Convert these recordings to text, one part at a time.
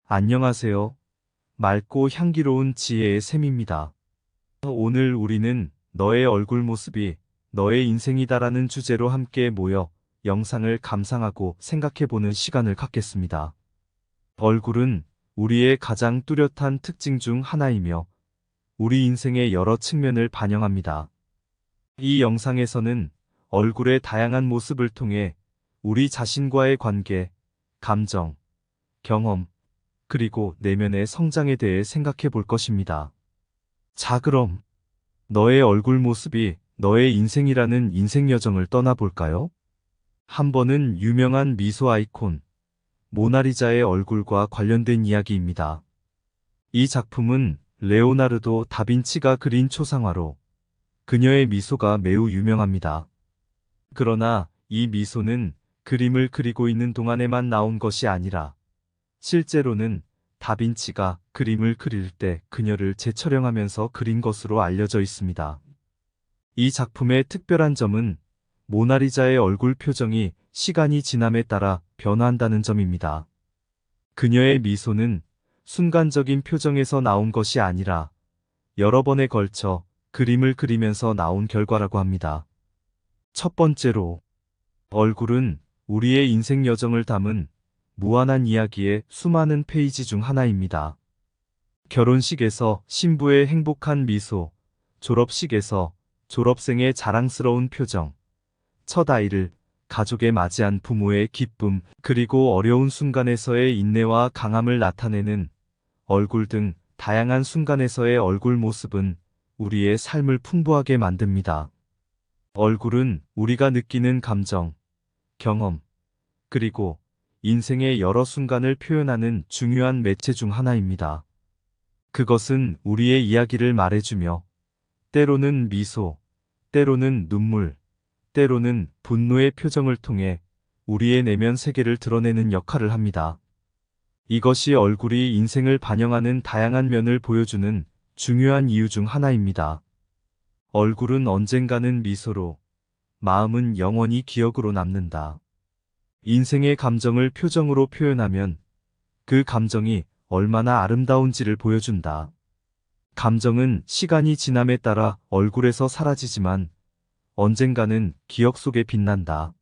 안녕하세요. 맑고 향기로운 지혜의 샘입니다. 오늘 우리는 너의 얼굴 모습이 너의 인생이다라는 주제로 함께 모여 영상을 감상하고 생각해보는 시간을 갖겠습니다. 얼굴은 우리의 가장 뚜렷한 특징 중 하나이며 우리 인생의 여러 측면을 반영합니다. 이 영상에서는 얼굴의 다양한 모습을 통해 우리 자신과의 관계, 감정, 경험, 그리고 내면의 성장에 대해 생각해 볼 것입니다. 자, 그럼 너의 얼굴 모습이 너의 인생이라는 인생 여정을 떠나볼까요? 한 번은 유명한 미소 아이콘, 모나리자의 얼굴과 관련된 이야기입니다. 이 작품은 레오나르도 다빈치가 그린 초상화로 그녀의 미소가 매우 유명합니다. 그러나 이 미소는 그림을 그리고 있는 동안에만 나온 것이 아니라 실제로는 다빈치가 그림을 그릴 때 그녀를 재촬영하면서 그린 것으로 알려져 있습니다. 이 작품의 특별한 점은 모나리자의 얼굴 표정이 시간이 지남에 따라 변화한다는 점입니다. 그녀의 미소는 순간적인 표정에서 나온 것이 아니라 여러 번에 걸쳐 그림을 그리면서 나온 결과라고 합니다. 첫 번째로, 얼굴은 우리의 인생 여정을 담은 무한한 이야기의 수많은 페이지 중 하나입니다. 결혼식에서 신부의 행복한 미소, 졸업식에서 졸업생의 자랑스러운 표정, 첫 아이를 가족에 맞이한 부모의 기쁨, 그리고 어려운 순간에서의 인내와 강함을 나타내는 얼굴 등 다양한 순간에서의 얼굴 모습은 우리의 삶을 풍부하게 만듭니다. 얼굴은 우리가 느끼는 감정, 경험, 그리고 인생의 여러 순간을 표현하는 중요한 매체 중 하나입니다. 그것은 우리의 이야기를 말해주며 때로는 미소, 때로는 눈물, 때로는 분노의 표정을 통해 우리의 내면 세계를 드러내는 역할을 합니다. 이것이 얼굴이 인생을 반영하는 다양한 면을 보여주는 중요한 이유 중 하나입니다. 얼굴은 언젠가는 미소로, 마음은 영원히 기억으로 남는다. 인생의 감정을 표정으로 표현하면 그 감정이 얼마나 아름다운지를 보여준다. 감정은 시간이 지남에 따라 얼굴에서 사라지지만 언젠가는 기억 속에 빛난다.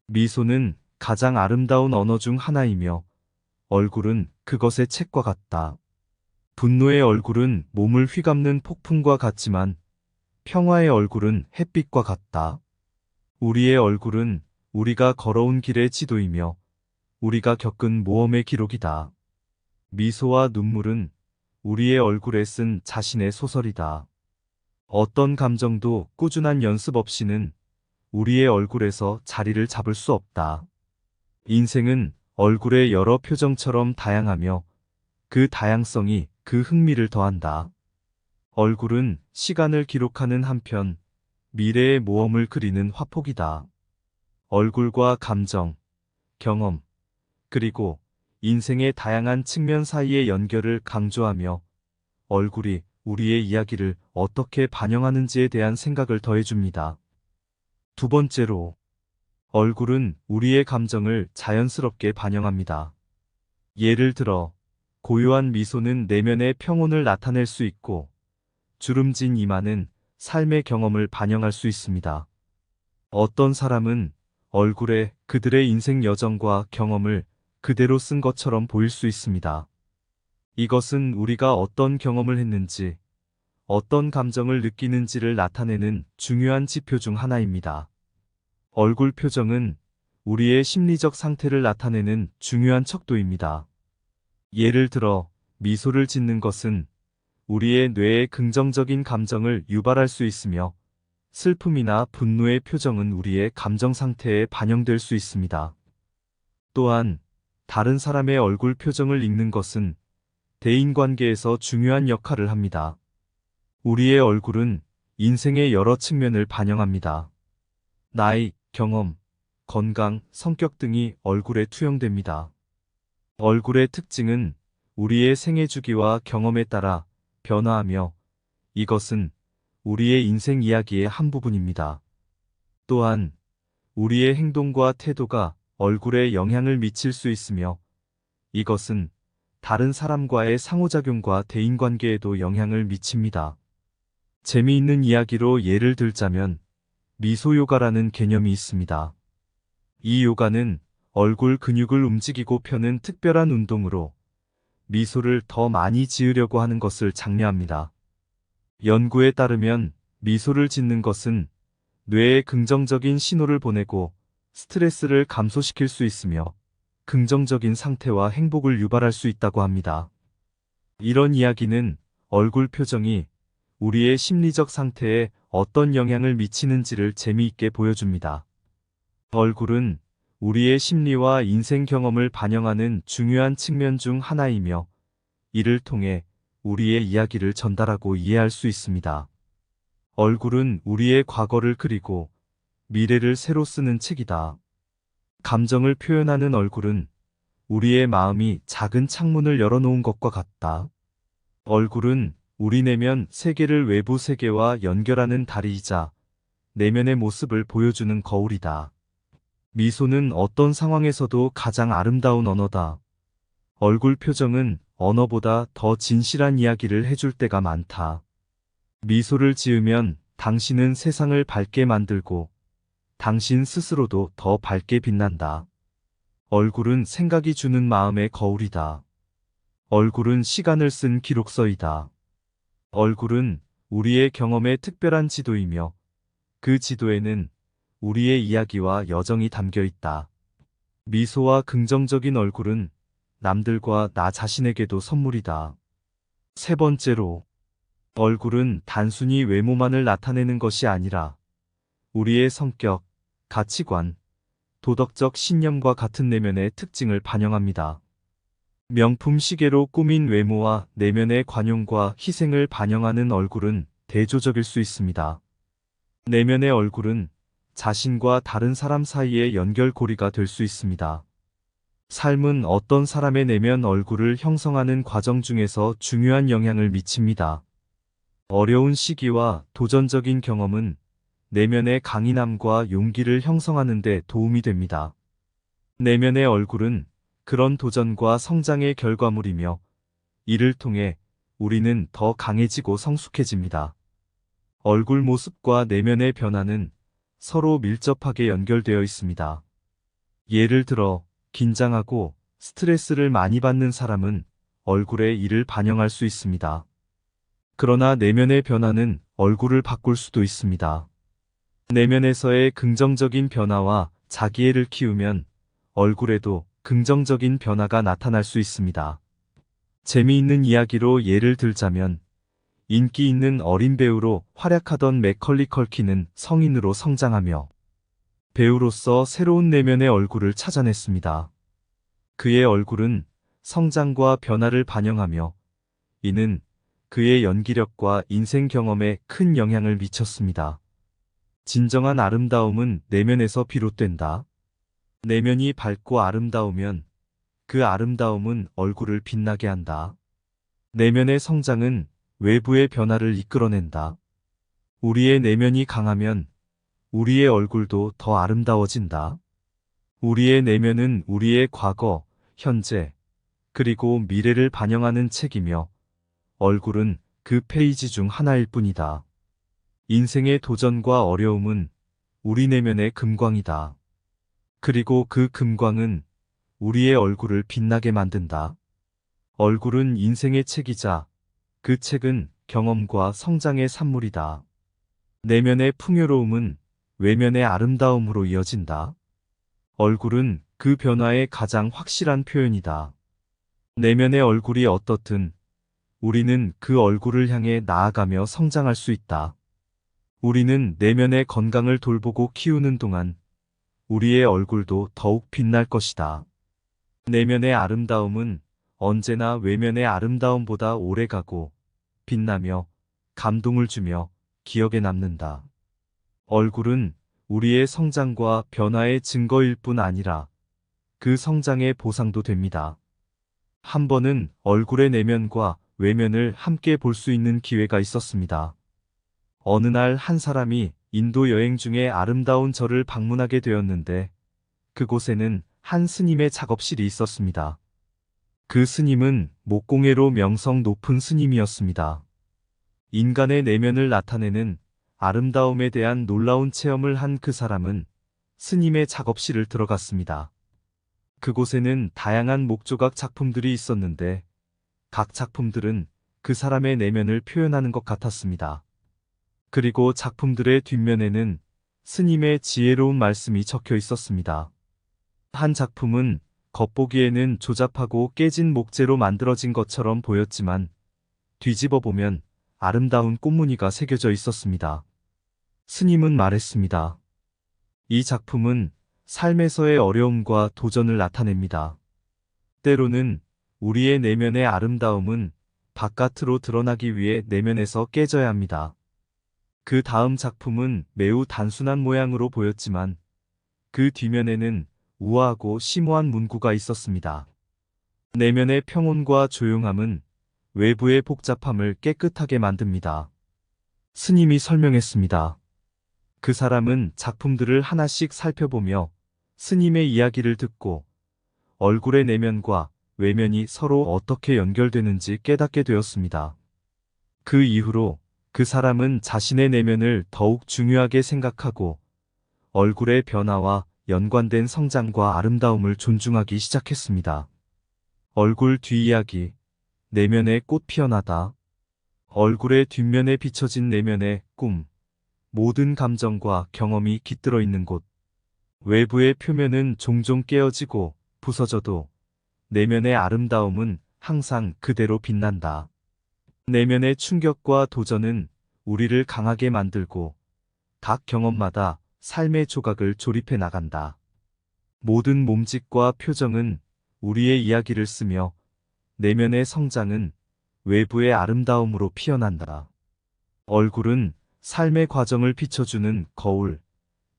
미소는 가장 아름다운 언어 중 하나이며 얼굴은 그것의 책과 같다. 분노의 얼굴은 몸을 휘감는 폭풍과 같지만 평화의 얼굴은 햇빛과 같다. 우리의 얼굴은 우리가 걸어온 길의 지도이며 우리가 겪은 모험의 기록이다. 미소와 눈물은 우리의 얼굴에 쓴 자신의 소설이다. 어떤 감정도 꾸준한 연습 없이는 우리의 얼굴에서 자리를 잡을 수 없다. 인생은 얼굴의 여러 표정처럼 다양하며 그 다양성이 그 흥미를 더한다. 얼굴은 시간을 기록하는 한편 미래의 모험을 그리는 화폭이다. 얼굴과 감정, 경험, 그리고 인생의 다양한 측면 사이의 연결을 강조하며 얼굴이 우리의 이야기를 어떻게 반영하는지에 대한 생각을 더해줍니다. 두 번째로, 얼굴은 우리의 감정을 자연스럽게 반영합니다. 예를 들어, 고요한 미소는 내면의 평온을 나타낼 수 있고, 주름진 이마는 삶의 경험을 반영할 수 있습니다. 어떤 사람은 얼굴에 그들의 인생 여정과 경험을 그대로 쓴 것처럼 보일 수 있습니다. 이것은 우리가 어떤 경험을 했는지, 어떤 감정을 느끼는지를 나타내는 중요한 지표 중 하나입니다. 얼굴 표정은 우리의 심리적 상태를 나타내는 중요한 척도입니다. 예를 들어, 미소를 짓는 것은 우리의 뇌에 긍정적인 감정을 유발할 수 있으며, 슬픔이나 분노의 표정은 우리의 감정 상태에 반영될 수 있습니다. 또한 다른 사람의 얼굴 표정을 읽는 것은 대인관계에서 중요한 역할을 합니다. 우리의 얼굴은 인생의 여러 측면을 반영합니다. 나이, 경험, 건강, 성격 등이 얼굴에 투영됩니다. 얼굴의 특징은 우리의 생애 주기와 경험에 따라 변화하며 이것은 우리의 인생 이야기의 한 부분입니다. 또한 우리의 행동과 태도가 얼굴에 영향을 미칠 수 있으며 이것은 다른 사람과의 상호작용과 대인관계에도 영향을 미칩니다. 재미있는 이야기로 예를 들자면 미소 요가라는 개념이 있습니다. 이 요가는 얼굴 근육을 움직이고 펴는 특별한 운동으로 미소를 더 많이 지으려고 하는 것을 장려합니다. 연구에 따르면 미소를 짓는 것은 뇌에 긍정적인 신호를 보내고 스트레스를 감소시킬 수 있으며 긍정적인 상태와 행복을 유발할 수 있다고 합니다. 이런 이야기는 얼굴 표정이 우리의 심리적 상태에 어떤 영향을 미치는지를 재미있게 보여줍니다. 얼굴은 우리의 심리와 인생 경험을 반영하는 중요한 측면 중 하나이며 이를 통해 우리의 이야기를 전달하고 이해할 수 있습니다. 얼굴은 우리의 과거를 그리고 미래를 새로 쓰는 책이다. 감정을 표현하는 얼굴은 우리의 마음이 작은 창문을 열어놓은 것과 같다. 얼굴은 우리 내면 세계를 외부 세계와 연결하는 다리이자 내면의 모습을 보여주는 거울이다. 미소는 어떤 상황에서도 가장 아름다운 언어다. 얼굴 표정은 언어보다 더 진실한 이야기를 해줄 때가 많다. 미소를 지으면 당신은 세상을 밝게 만들고 당신 스스로도 더 밝게 빛난다. 얼굴은 생각이 주는 마음의 거울이다. 얼굴은 시간을 쓴 기록서이다. 얼굴은 우리의 경험의 특별한 지도이며 그 지도에는 우리의 이야기와 여정이 담겨 있다. 미소와 긍정적인 얼굴은 남들과 나 자신에게도 선물이다. 세 번째로, 얼굴은 단순히 외모만을 나타내는 것이 아니라 우리의 성격, 가치관, 도덕적 신념과 같은 내면의 특징을 반영합니다. 명품 시계로 꾸민 외모와 내면의 관용과 희생을 반영하는 얼굴은 대조적일 수 있습니다. 내면의 얼굴은 자신과 다른 사람 사이의 연결고리가 될 수 있습니다. 삶은 어떤 사람의 내면 얼굴을 형성하는 과정 중에서 중요한 영향을 미칩니다. 어려운 시기와 도전적인 경험은 내면의 강인함과 용기를 형성하는 데 도움이 됩니다. 내면의 얼굴은 그런 도전과 성장의 결과물이며 이를 통해 우리는 더 강해지고 성숙해집니다. 얼굴 모습과 내면의 변화는 서로 밀접하게 연결되어 있습니다. 예를 들어 긴장하고 스트레스를 많이 받는 사람은 얼굴에 이를 반영할 수 있습니다. 그러나 내면의 변화는 얼굴을 바꿀 수도 있습니다. 내면에서의 긍정적인 변화와 자기애를 키우면 얼굴에도 긍정적인 변화가 나타날 수 있습니다. 재미있는 이야기로 예를 들자면 인기 있는 어린 배우로 활약하던 맥컬리 컬킨은 성인으로 성장하며 배우로서 새로운 내면의 얼굴을 찾아냈습니다. 그의 얼굴은 성장과 변화를 반영하며 이는 그의 연기력과 인생 경험에 큰 영향을 미쳤습니다. 진정한 아름다움은 내면에서 비롯된다. 내면이 밝고 아름다우면 그 아름다움은 얼굴을 빛나게 한다. 내면의 성장은 외부의 변화를 이끌어낸다. 우리의 내면이 강하면 우리의 얼굴도 더 아름다워진다. 우리의 내면은 우리의 과거, 현재, 그리고 미래를 반영하는 책이며 얼굴은 그 페이지 중 하나일 뿐이다. 인생의 도전과 어려움은 우리 내면의 금광이다. 그리고 그 금광은 우리의 얼굴을 빛나게 만든다. 얼굴은 인생의 책이자 그 책은 경험과 성장의 산물이다. 내면의 풍요로움은 외면의 아름다움으로 이어진다. 얼굴은 그 변화의 가장 확실한 표현이다. 내면의 얼굴이 어떻든 우리는 그 얼굴을 향해 나아가며 성장할 수 있다. 우리는 내면의 건강을 돌보고 키우는 동안 우리의 얼굴도 더욱 빛날 것이다. 내면의 아름다움은 언제나 외면의 아름다움보다 오래가고 빛나며 감동을 주며 기억에 남는다. 얼굴은 우리의 성장과 변화의 증거일 뿐 아니라 그 성장의 보상도 됩니다. 한 번은 얼굴의 내면과 외면을 함께 볼 수 있는 기회가 있었습니다. 어느 날 한 사람이 인도 여행 중에 아름다운 절을 방문하게 되었는데 그곳에는 한 스님의 작업실이 있었습니다. 그 스님은 목공예로 명성 높은 스님이었습니다. 인간의 내면을 나타내는 아름다움에 대한 놀라운 체험을 한 그 사람은 스님의 작업실을 들어갔습니다. 그곳에는 다양한 목조각 작품들이 있었는데 각 작품들은 그 사람의 내면을 표현하는 것 같았습니다. 그리고 작품들의 뒷면에는 스님의 지혜로운 말씀이 적혀 있었습니다. 한 작품은 겉보기에는 조잡하고 깨진 목재로 만들어진 것처럼 보였지만 뒤집어 보면 아름다운 꽃무늬가 새겨져 있었습니다. 스님은 말했습니다. 이 작품은 삶에서의 어려움과 도전을 나타냅니다. 때로는 우리의 내면의 아름다움은 바깥으로 드러나기 위해 내면에서 깨져야 합니다. 그 다음 작품은 매우 단순한 모양으로 보였지만 그 뒤면에는 우아하고 심오한 문구가 있었습니다. 내면의 평온과 조용함은 외부의 복잡함을 깨끗하게 만듭니다. 스님이 설명했습니다. 그 사람은 작품들을 하나씩 살펴보며 스님의 이야기를 듣고 얼굴의 내면과 외면이 서로 어떻게 연결되는지 깨닫게 되었습니다. 그 이후로 그 사람은 자신의 내면을 더욱 중요하게 생각하고 얼굴의 변화와 연관된 성장과 아름다움을 존중하기 시작했습니다. 얼굴 뒷이야기, 내면의 꽃 피어나다. 얼굴의 뒷면에 비춰진 내면의 꿈, 모든 감정과 경험이 깃들어 있는 곳. 외부의 표면은 종종 깨어지고 부서져도 내면의 아름다움은 항상 그대로 빛난다. 내면의 충격과 도전은 우리를 강하게 만들고 각 경험마다 삶의 조각을 조립해 나간다. 모든 몸짓과 표정은 우리의 이야기를 쓰며 내면의 성장은 외부의 아름다움으로 피어난다. 얼굴은 삶의 과정을 비춰주는 거울,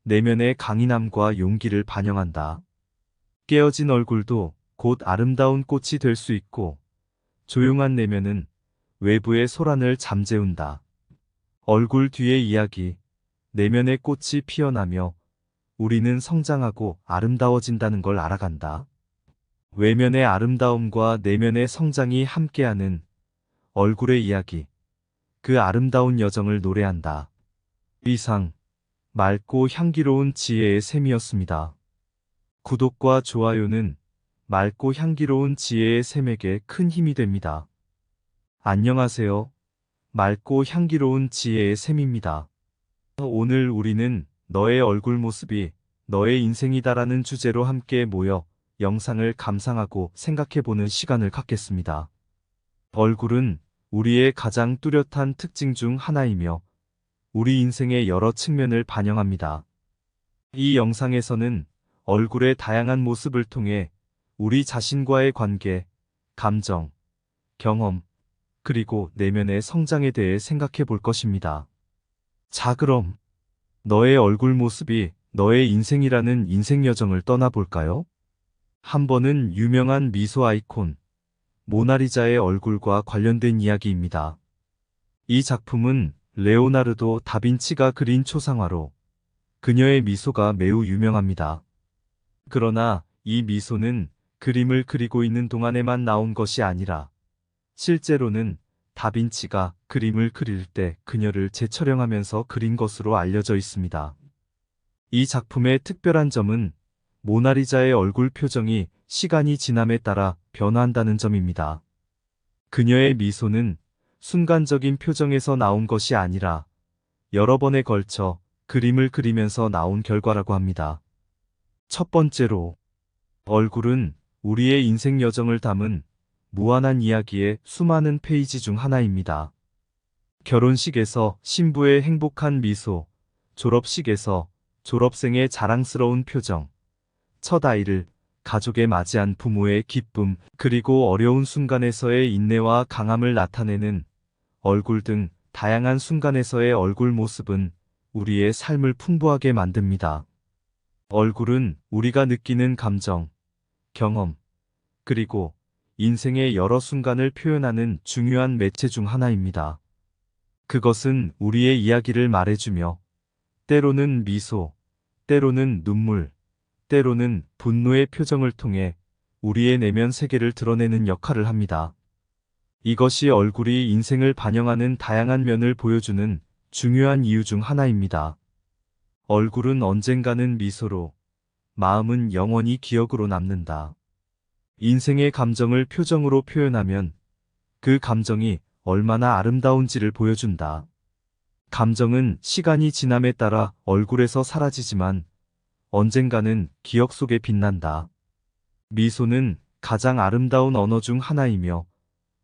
내면의 강인함과 용기를 반영한다. 깨어진 얼굴도 곧 아름다운 꽃이 될 수 있고 조용한 내면은 외부의 소란을 잠재운다. 얼굴 뒤의 이야기, 내면의 꽃이 피어나며 우리는 성장하고 아름다워진다는 걸 알아간다. 외면의 아름다움과 내면의 성장이 함께하는 얼굴의 이야기, 그 아름다운 여정을 노래한다. 이상, 맑고 향기로운 지혜의 샘이었습니다. 구독과 좋아요는 맑고 향기로운 지혜의 샘에게 큰 힘이 됩니다. 안녕하세요. 맑고 향기로운 지혜의 샘입니다. 오늘 우리는 너의 얼굴 모습이 너의 인생이다라는 주제로 함께 모여 영상을 감상하고 생각해보는 시간을 갖겠습니다. 얼굴은 우리의 가장 뚜렷한 특징 중 하나이며 우리 인생의 여러 측면을 반영합니다. 이 영상에서는 얼굴의 다양한 모습을 통해 우리 자신과의 관계, 감정, 경험, 그리고 내면의 성장에 대해 생각해 볼 것입니다. 자, 그럼 너의 얼굴 모습이 너의 인생이라는 인생 여정을 떠나볼까요? 한 번은 유명한 미소 아이콘, 모나리자의 얼굴과 관련된 이야기입니다. 이 작품은 레오나르도 다빈치가 그린 초상화로 그녀의 미소가 매우 유명합니다. 그러나 이 미소는 그림을 그리고 있는 동안에만 나온 것이 아니라 실제로는 다빈치가 그림을 그릴 때 그녀를 재촬영하면서 그린 것으로 알려져 있습니다. 이 작품의 특별한 점은 모나리자의 얼굴 표정이 시간이 지남에 따라 변화한다는 점입니다. 그녀의 미소는 순간적인 표정에서 나온 것이 아니라 여러 번에 걸쳐 그림을 그리면서 나온 결과라고 합니다. 첫 번째로, 얼굴은 우리의 인생 여정을 담은 무한한 이야기의 수많은 페이지 중 하나입니다. 결혼식에서 신부의 행복한 미소, 졸업식에서 졸업생의 자랑스러운 표정, 첫 아이를 가족에 맞이한 부모의 기쁨, 그리고 어려운 순간에서의 인내와 강함을 나타내는 얼굴 등 다양한 순간에서의 얼굴 모습은 우리의 삶을 풍부하게 만듭니다. 얼굴은 우리가 느끼는 감정, 경험, 그리고 인생의 여러 순간을 표현하는 중요한 매체 중 하나입니다. 그것은 우리의 이야기를 말해주며 때로는 미소, 때로는 눈물, 때로는 분노의 표정을 통해 우리의 내면 세계를 드러내는 역할을 합니다. 이것이 얼굴이 인생을 반영하는 다양한 면을 보여주는 중요한 이유 중 하나입니다. 얼굴은 언젠가는 미소로, 마음은 영원히 기억으로 남는다. 인생의 감정을 표정으로 표현하면 그 감정이 얼마나 아름다운지를 보여준다. 감정은 시간이 지남에 따라 얼굴에서 사라지지만 언젠가는 기억 속에 빛난다. 미소는 가장 아름다운 언어 중 하나이며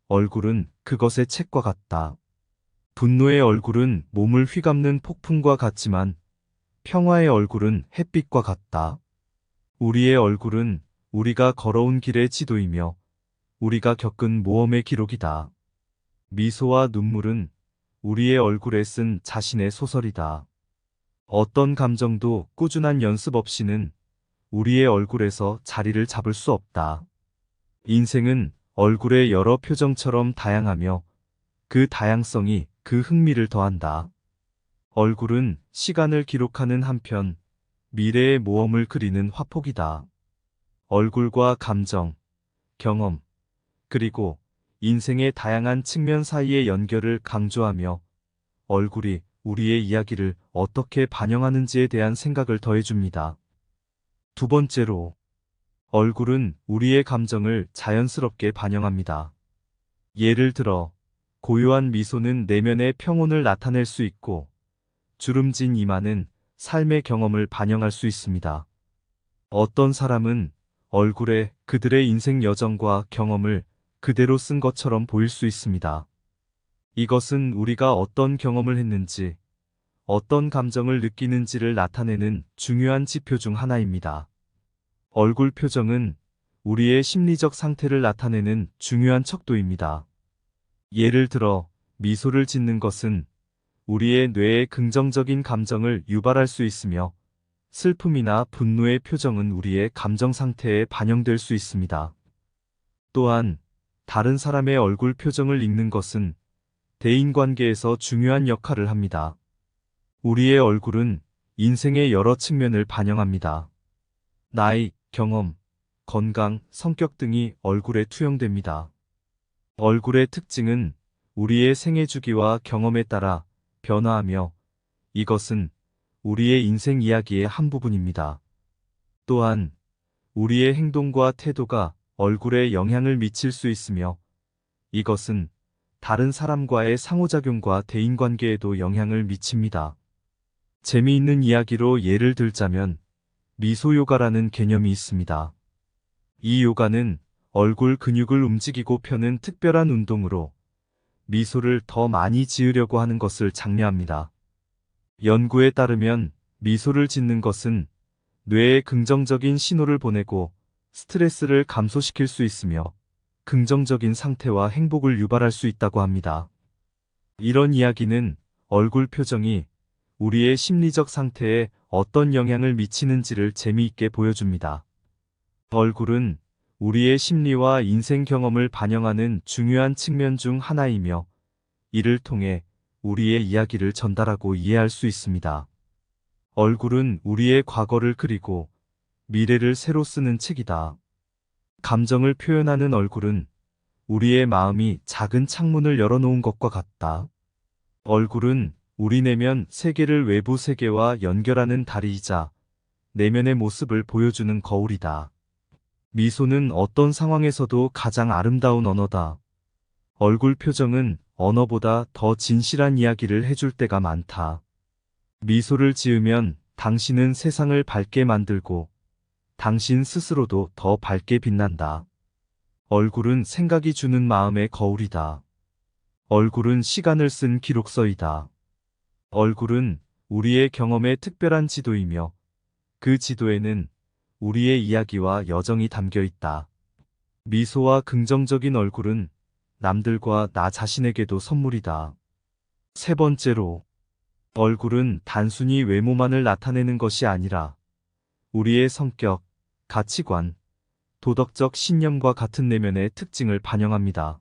얼굴은 그것의 책과 같다. 분노의 얼굴은 몸을 휘감는 폭풍과 같지만 평화의 얼굴은 햇빛과 같다. 우리의 얼굴은 우리가 걸어온 길의 지도이며 우리가 겪은 모험의 기록이다. 미소와 눈물은 우리의 얼굴에 쓴 자신의 소설이다. 어떤 감정도 꾸준한 연습 없이는 우리의 얼굴에서 자리를 잡을 수 없다. 인생은 얼굴의 여러 표정처럼 다양하며 그 다양성이 그 흥미를 더한다. 얼굴은 시간을 기록하는 한편 미래의 모험을 그리는 화폭이다. 얼굴과 감정, 경험, 그리고 인생의 다양한 측면 사이의 연결을 강조하며 얼굴이 우리의 이야기를 어떻게 반영하는지에 대한 생각을 더해줍니다. 두 번째로, 얼굴은 우리의 감정을 자연스럽게 반영합니다. 예를 들어, 고요한 미소는 내면의 평온을 나타낼 수 있고, 주름진 이마는 삶의 경험을 반영할 수 있습니다. 어떤 사람은 얼굴에 그들의 인생 여정과 경험을 그대로 쓴 것처럼 보일 수 있습니다. 이것은 우리가 어떤 경험을 했는지, 어떤 감정을 느끼는지를 나타내는 중요한 지표 중 하나입니다. 얼굴 표정은 우리의 심리적 상태를 나타내는 중요한 척도입니다. 예를 들어, 미소를 짓는 것은 우리의 뇌에 긍정적인 감정을 유발할 수 있으며, 슬픔이나 분노의 표정은 우리의 감정 상태에 반영될 수 있습니다. 또한, 다른 사람의 얼굴 표정을 읽는 것은 대인관계에서 중요한 역할을 합니다. 우리의 얼굴은 인생의 여러 측면을 반영합니다. 나이, 경험, 건강, 성격 등이 얼굴에 투영됩니다. 얼굴의 특징은 우리의 생애 주기와 경험에 따라 변화하며 이것은 우리의 인생 이야기의 한 부분입니다. 또한 우리의 행동과 태도가 얼굴에 영향을 미칠 수 있으며 이것은 다른 사람과의 상호작용과 대인관계에도 영향을 미칩니다. 재미있는 이야기로 예를 들자면 미소 요가라는 개념이 있습니다. 이 요가는 얼굴 근육을 움직이고 펴는 특별한 운동으로 미소를 더 많이 지으려고 하는 것을 장려합니다. 연구에 따르면 미소를 짓는 것은 뇌에 긍정적인 신호를 보내고 스트레스를 감소시킬 수 있으며 긍정적인 상태와 행복을 유발할 수 있다고 합니다. 이런 이야기는 얼굴 표정이 우리의 심리적 상태에 어떤 영향을 미치는지를 재미있게 보여줍니다. 얼굴은 우리의 심리와 인생 경험을 반영하는 중요한 측면 중 하나이며 이를 통해 우리의 이야기를 전달하고 이해할 수 있습니다. 얼굴은 우리의 과거를 그리고 미래를 새로 쓰는 책이다. 감정을 표현하는 얼굴은 우리의 마음이 작은 창문을 열어놓은 것과 같다. 얼굴은 우리 내면 세계를 외부 세계와 연결하는 다리이자 내면의 모습을 보여주는 거울이다. 미소는 어떤 상황에서도 가장 아름다운 언어다. 얼굴 표정은 언어보다 더 진실한 이야기를 해줄 때가 많다. 미소를 지으면 당신은 세상을 밝게 만들고 당신 스스로도 더 밝게 빛난다. 얼굴은 생각이 주는 마음의 거울이다. 얼굴은 시간을 쓴 기록서이다. 얼굴은 우리의 경험의 특별한 지도이며 그 지도에는 우리의 이야기와 여정이 담겨 있다. 미소와 긍정적인 얼굴은 남들과 나 자신에게도 선물이다. 세 번째로, 얼굴은 단순히 외모만을 나타내는 것이 아니라 우리의 성격, 가치관, 도덕적 신념과 같은 내면의 특징을 반영합니다.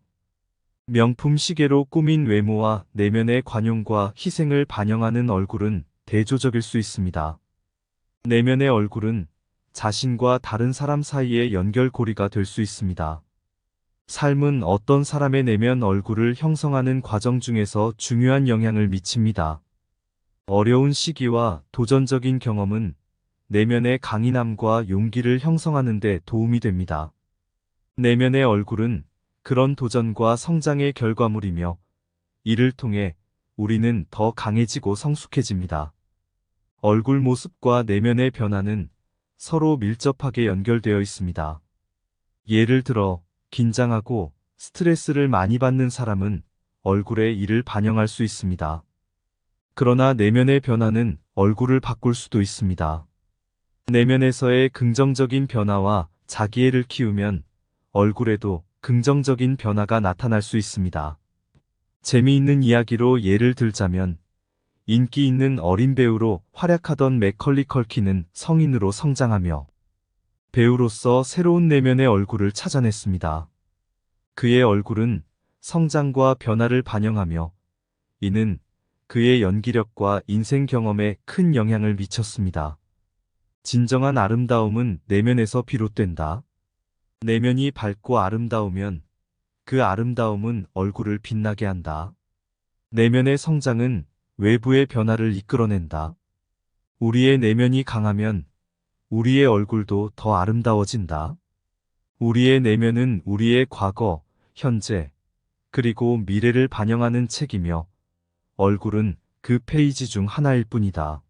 명품 시계로 꾸민 외모와 내면의 관용과 희생을 반영하는 얼굴은 대조적일 수 있습니다. 내면의 얼굴은 자신과 다른 사람 사이의 연결고리가 될 수 있습니다. 삶은 어떤 사람의 내면 얼굴을 형성하는 과정 중에서 중요한 영향을 미칩니다. 어려운 시기와 도전적인 경험은 내면의 강인함과 용기를 형성하는 데 도움이 됩니다. 내면의 얼굴은 그런 도전과 성장의 결과물이며 이를 통해 우리는 더 강해지고 성숙해집니다. 얼굴 모습과 내면의 변화는 서로 밀접하게 연결되어 있습니다. 예를 들어 긴장하고 스트레스를 많이 받는 사람은 얼굴에 이를 반영할 수 있습니다. 그러나 내면의 변화는 얼굴을 바꿀 수도 있습니다. 내면에서의 긍정적인 변화와 자기애를 키우면 얼굴에도 긍정적인 변화가 나타날 수 있습니다. 재미있는 이야기로 예를 들자면 인기 있는 어린 배우로 활약하던 맥컬리 컬킨은 성인으로 성장하며 배우로서 새로운 내면의 얼굴을 찾아냈습니다. 그의 얼굴은 성장과 변화를 반영하며 이는 그의 연기력과 인생 경험에 큰 영향을 미쳤습니다. 진정한 아름다움은 내면에서 비롯된다. 내면이 밝고 아름다우면 그 아름다움은 얼굴을 빛나게 한다. 내면의 성장은 외부의 변화를 이끌어낸다. 우리의 내면이 강하면 우리의 얼굴도 더 아름다워진다. 우리의 내면은 우리의 과거, 현재, 그리고 미래를 반영하는 책이며 얼굴은 그 페이지 중 하나일 뿐이다.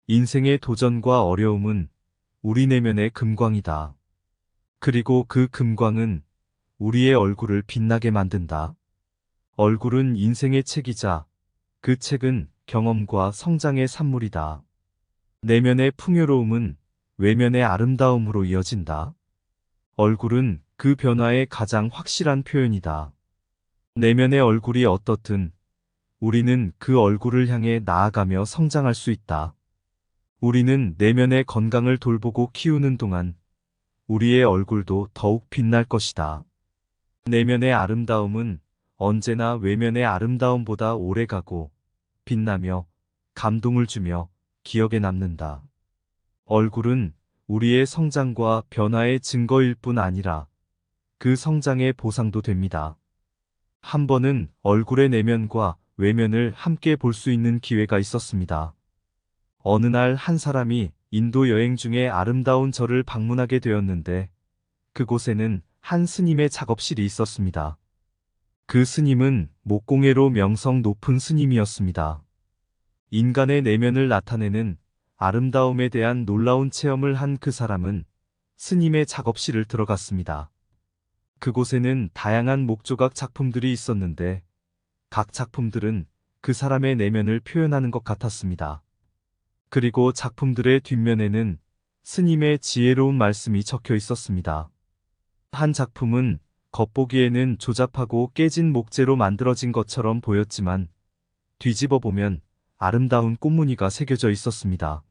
인생의 도전과 어려움은 우리 내면의 금광이다. 그리고 그 금광은 우리의 얼굴을 빛나게 만든다. 얼굴은 인생의 책이자 그 책은 경험과 성장의 산물이다. 내면의 풍요로움은 외면의 아름다움으로 이어진다. 얼굴은 그 변화의 가장 확실한 표현이다. 내면의 얼굴이 어떻든 우리는 그 얼굴을 향해 나아가며 성장할 수 있다. 우리는 내면의 건강을 돌보고 키우는 동안 우리의 얼굴도 더욱 빛날 것이다. 내면의 아름다움은 언제나 외면의 아름다움보다 오래가고 빛나며 감동을 주며 기억에 남는다. 얼굴은 우리의 성장과 변화의 증거일 뿐 아니라 그 성장의 보상도 됩니다. 한 번은 얼굴의 내면과 외면을 함께 볼 수 있는 기회가 있었습니다. 어느 날 한 사람이 인도 여행 중에 아름다운 절을 방문하게 되었는데 그곳에는 한 스님의 작업실이 있었습니다. 그 스님은 목공예로 명성 높은 스님이었습니다. 인간의 내면을 나타내는 아름다움에 대한 놀라운 체험을 한 그 사람은 스님의 작업실을 들어갔습니다. 그곳에는 다양한 목조각 작품들이 있었는데 각 작품들은 그 사람의 내면을 표현하는 것 같았습니다. 그리고 작품들의 뒷면에는 스님의 지혜로운 말씀이 적혀 있었습니다. 한 작품은 겉보기에는 조잡하고 깨진 목재로 만들어진 것처럼 보였지만 뒤집어 보면 아름다운 꽃무늬가 새겨져 있었습니다.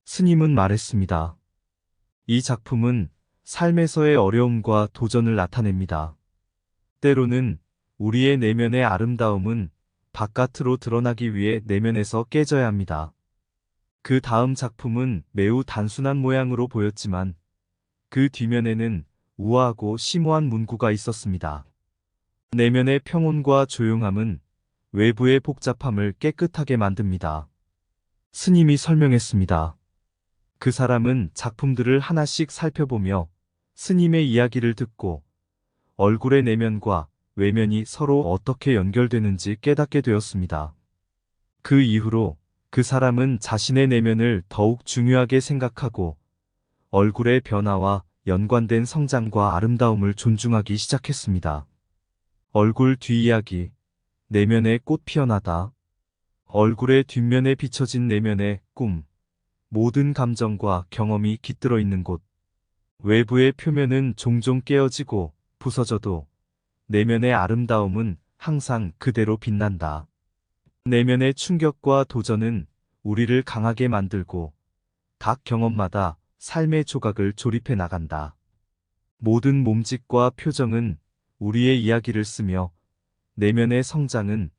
스님은 말했습니다. 이 작품은 삶에서의 어려움과 도전을 나타냅니다. 때로는 우리의 내면의 아름다움은 바깥으로 드러나기 위해 내면에서 깨져야 합니다. 그 다음 작품은 매우 단순한 모양으로 보였지만 그 뒷면에는 우아하고 심오한 문구가 있었습니다. 내면의 평온과 조용함은 외부의 복잡함을 깨끗하게 만듭니다. 스님이 설명했습니다. 그 사람은 작품들을 하나씩 살펴보며 스님의 이야기를 듣고 얼굴의 내면과 외면이 서로 어떻게 연결되는지 깨닫게 되었습니다. 그 이후로 그 사람은 자신의 내면을 더욱 중요하게 생각하고 얼굴의 변화와 연관된 성장과 아름다움을 존중하기 시작했습니다. 얼굴 뒷이야기, 내면의 꽃 피어나다. 얼굴의 뒷면에 비춰진 내면의 꿈, 모든 감정과 경험이 깃들어 있는 곳. 외부의 표면은 종종 깨어지고 부서져도 내면의 아름다움은 항상 그대로 빛난다. 내면의 충격과 도전은 우리를 강하게 만들고 각 경험마다 삶의 조각을 조립해 나간다. 모든 몸짓과 표정은 우리의 이야기를 쓰며 내면의 성장은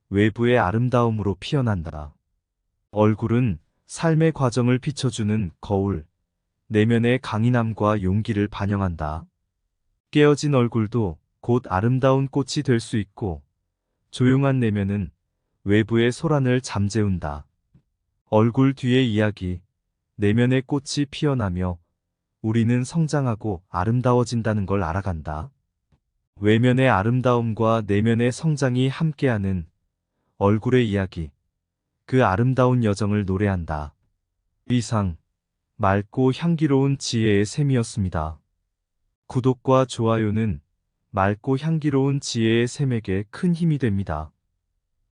외부의 아름다움으로 피어난다. 얼굴은 삶의 과정을 비춰주는 거울, 내면의 강인함과 용기를 반영한다. 깨어진 얼굴도 곧 아름다운 꽃이 될 수 있고, 조용한 내면은 외부의 소란을 잠재운다. 얼굴 뒤의 이야기, 내면의 꽃이 피어나며 우리는 성장하고 아름다워진다는 걸 알아간다. 외면의 아름다움과 내면의 성장이 함께하는 얼굴의 이야기, 그 아름다운 여정을 노래한다. 이상, 맑고 향기로운 지혜의 샘이었습니다. 구독과 좋아요는 맑고 향기로운 지혜의 샘에게 큰 힘이 됩니다.